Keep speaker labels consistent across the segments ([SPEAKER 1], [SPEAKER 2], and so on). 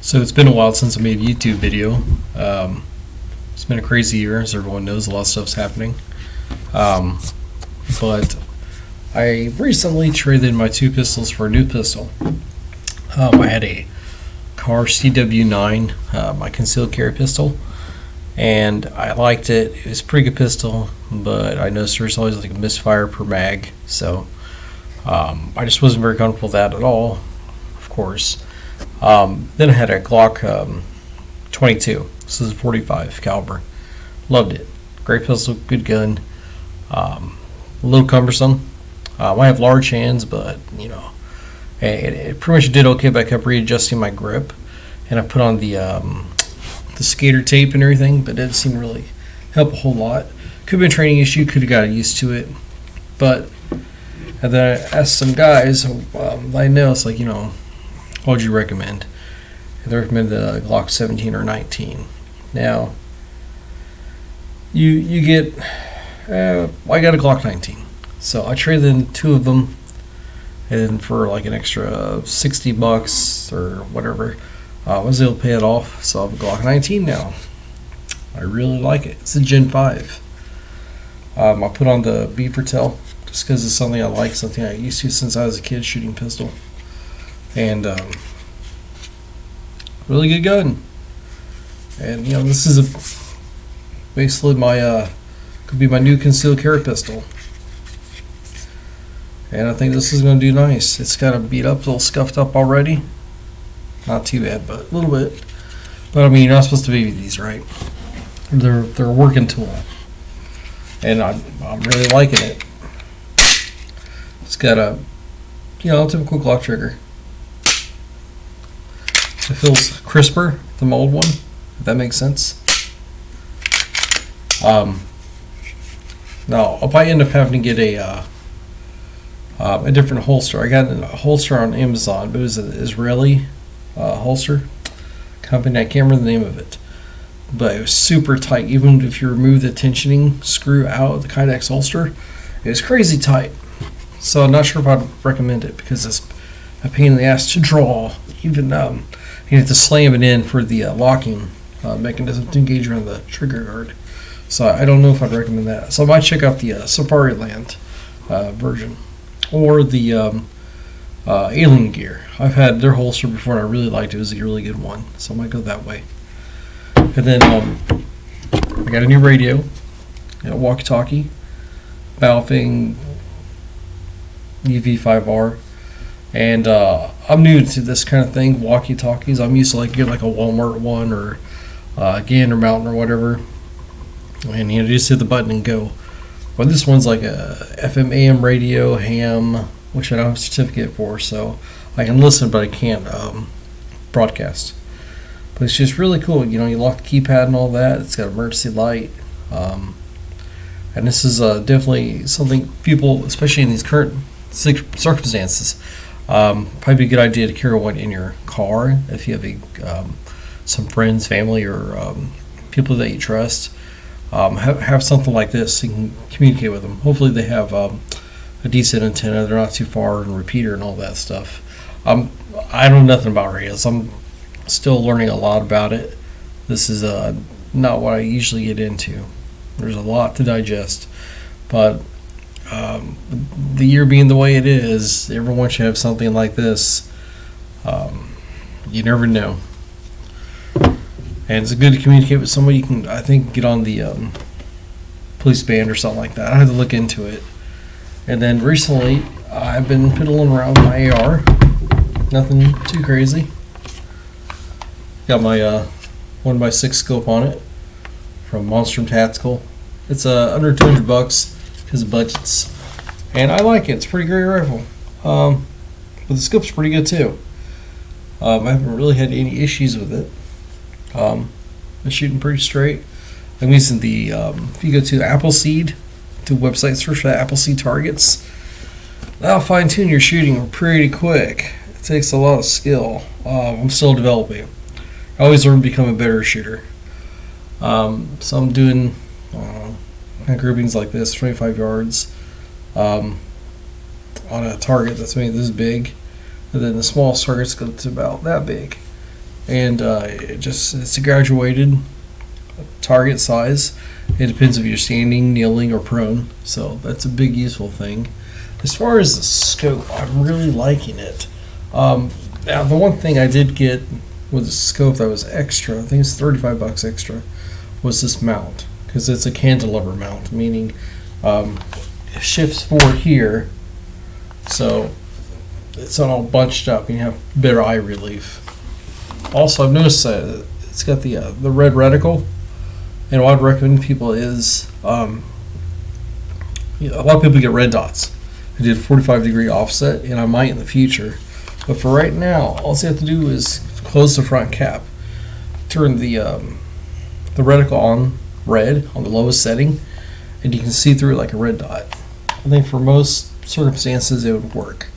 [SPEAKER 1] So it's been a while since I made a YouTube video. It's been a crazy year, as everyone knows. A lot of stuff's happening. But I recently traded my two pistols for a new pistol. I had a Car CW9, my concealed carry pistol, and I liked it. It was a pretty good pistol, but I noticed there's always like a misfire per mag, so I just wasn't very comfortable with that at all, of course. Then I had a Glock 22. This is 45 caliber. Loved it. Great pistol, good gun. A little cumbersome. I have large hands, but it pretty much did okay. But I kept readjusting my grip, and I put on the skater tape and everything, but it didn't seem to really help a whole lot. Could have been a training issue. Could have got used to it, but and then I asked some guys I know. It's like, what would you recommend? They recommend the Glock 17 or 19. Now, you get, I got a Glock 19, so I traded in two of them, and for like an extra $60 or whatever, I was able to pay it off. So I have a Glock 19 now. I really like it. It's a Gen 5. I put on the beaver tail just because it's something I like, something I used to since I was a kid shooting pistol. And really good gun. And this is basically my could be my new concealed carry pistol. And I think this is going to do nice. It's kind of beat up, a little scuffed up already. Not too bad, but a little bit. But I mean, you're not supposed to baby these, right? They're a working tool, and I'm really liking it. It's got a typical Glock trigger. It feels crisper than the old one, if that makes sense. Now I'll probably end up having to get a different holster. I got a holster on Amazon, but it was an Israeli holster company. I can't remember the name of it, but it was super tight. Even if you remove the tensioning screw out of the Kydex holster, it was crazy tight. So I'm not sure if I'd recommend it because it's a pain in the ass to draw. Even you have to slam it in for the locking mechanism to engage around the trigger guard. So I don't know if I'd recommend that. So I might check out the Safari Land version or the Alien Gear. I've had their holster before and I really liked it. It was a really good one. So I might go that way. And then I got a new radio, walkie-talkie, Baofeng uv5r. And I'm new to this kind of thing, walkie-talkies. I'm used to get like a Walmart one or Gander Mountain or whatever, and you just hit the button and go. But this one's like a FM AM radio, ham, which I don't have a certificate for, so I can listen, but I can't broadcast. But it's just really cool. You lock the keypad and all that. It's got emergency light, and this is definitely something people, especially in these current circumstances, probably be a good idea to carry one in your car if you have some friends, family, or people that you trust. Have something like this so you can communicate with them. Hopefully they have a decent antenna. They're not too far, and repeater and all that stuff. I know nothing about radios. I'm still learning a lot about it. This is not what I usually get into. There's a lot to digest, but the year being the way it is, everyone should have something like this. You never know. And it's good to communicate with somebody. You can, I think, get on the police band or something like that. I had to look into it. And then recently, I've been piddling around with my AR. Nothing too crazy. Got my 1x6 scope on it from Monstrum Tactical. It's under $200 because of budgets. And I like it. It's a pretty great rifle. But the scope's pretty good too. I haven't really had any issues with it. Been shooting pretty straight. I'm using the, if you go to Appleseed, to website search for Appleseed targets, that'll fine tune your shooting pretty quick. It takes a lot of skill. I'm still developing. I always learn to become a better shooter. So I'm doing groupings like this, 25 yards, on a target that's maybe this big, and then the smallest targets go to about that big. and it's a graduated target size. It depends if you're standing, kneeling, or prone. So that's a big useful thing. As far as the scope, I'm really liking it. Now the one thing I did get with the scope that was extra, I think it's $35 extra, was this mount, because it's a cantilever mount, meaning it shifts forward here, so it's not all bunched up. You have better eye relief. Also, I've noticed that it's got the red reticle, and what I'd recommend people is a lot of people get red dots. I did a 45-degree offset, and I might in the future. But for right now, all you have to do is close the front cap, turn the reticle on red on the lowest setting, and you can see through it like a red dot. I think for most circumstances it would work.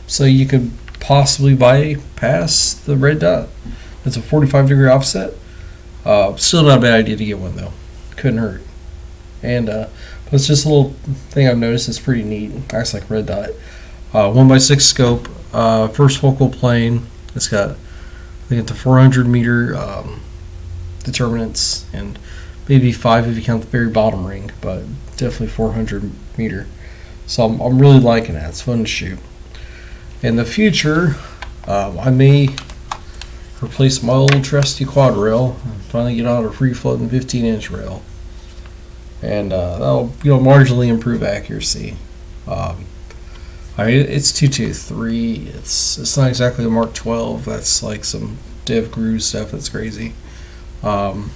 [SPEAKER 1] So you could possibly bypass the red dot. It's a 45-degree offset. Still not a bad idea to get one though. Couldn't hurt. And it's just a little thing I've noticed. It's pretty neat. Acts like red dot. 1x6 scope. First focal plane. It's got, I think it's a 400 meter determinants, and maybe 5 if you count the very bottom ring, but definitely 400 meter. So I'm really liking that. It's fun to shoot. In the future, I may replace my old trusty quad rail and finally get on a free floating 15-inch rail, and that'll marginally improve accuracy. It's 223. It's not exactly a Mark 12. That's like some Dev Guru stuff. That's crazy. Not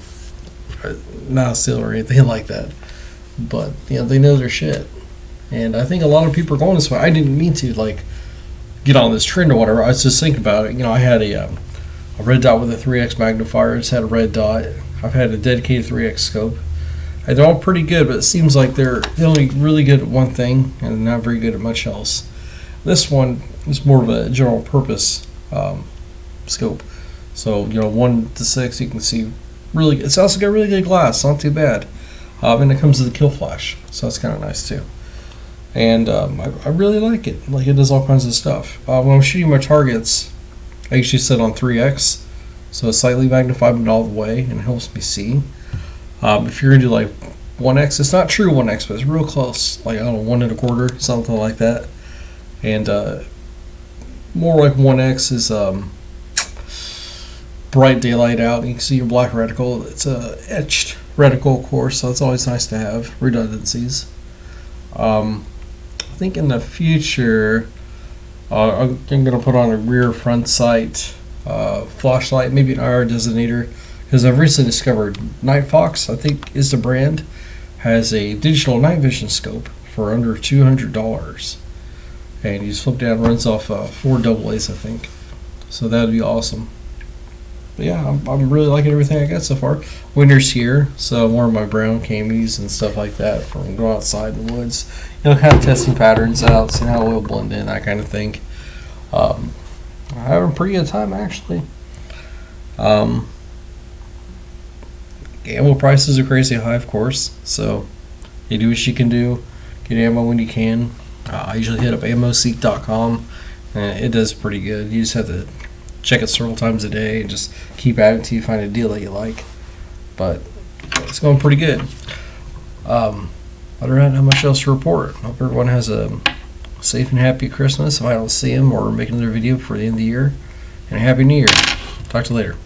[SPEAKER 1] a seal or anything like that. But they know their shit, and I think a lot of people are going this way. I didn't mean to get on this trend or whatever. I was just thinking about it. I had a red dot with a 3x magnifier. It's had a red dot. I've had a dedicated 3x scope. And they're all pretty good, but it seems like they're only really good at one thing and not very good at much else. This one is more of a general purpose scope. So 1:6, you can see really. It's also got really good glass, not too bad. And it comes with a kill flash, so that's kind of nice too. And I really like it. Like, it does all kinds of stuff. When I'm shooting my targets, I usually set on 3x, so it's slightly magnified but all the way, and it helps me see. If you're gonna do like 1x, it's not true 1x, but it's real close. Like, I don't know, 1 1/4, something like that. And more like 1x is bright daylight out, and you can see your black reticle. It's a etched reticle, of course, so it's always nice to have redundancies. I think in the future, I'm gonna put on a rear front sight flashlight, maybe an IR designator. Because I've recently discovered Night Fox, I think is the brand, has a digital night vision scope for under $200. And you just flip down, runs off 4 AA's, I think. So that'd be awesome. But yeah, I'm really liking everything I got so far. Winter's here, so I'm wearing my brown camis and stuff like that from going outside in the woods. Kind of testing patterns out, seeing how it will blend in, that kind of thing. I'm having a pretty good time, actually. Ammo prices are crazy high, of course, so you do what you can do. Get ammo when you can. I usually hit up ammoseek.com, and it does pretty good. You just have to check it several times a day and just keep at it until you find a deal that you like. But it's going pretty good. Other than that, not much else to report. Hope everyone has a safe and happy Christmas if I don't see them or make another video before the end of the year. And a Happy New Year. Talk to you later.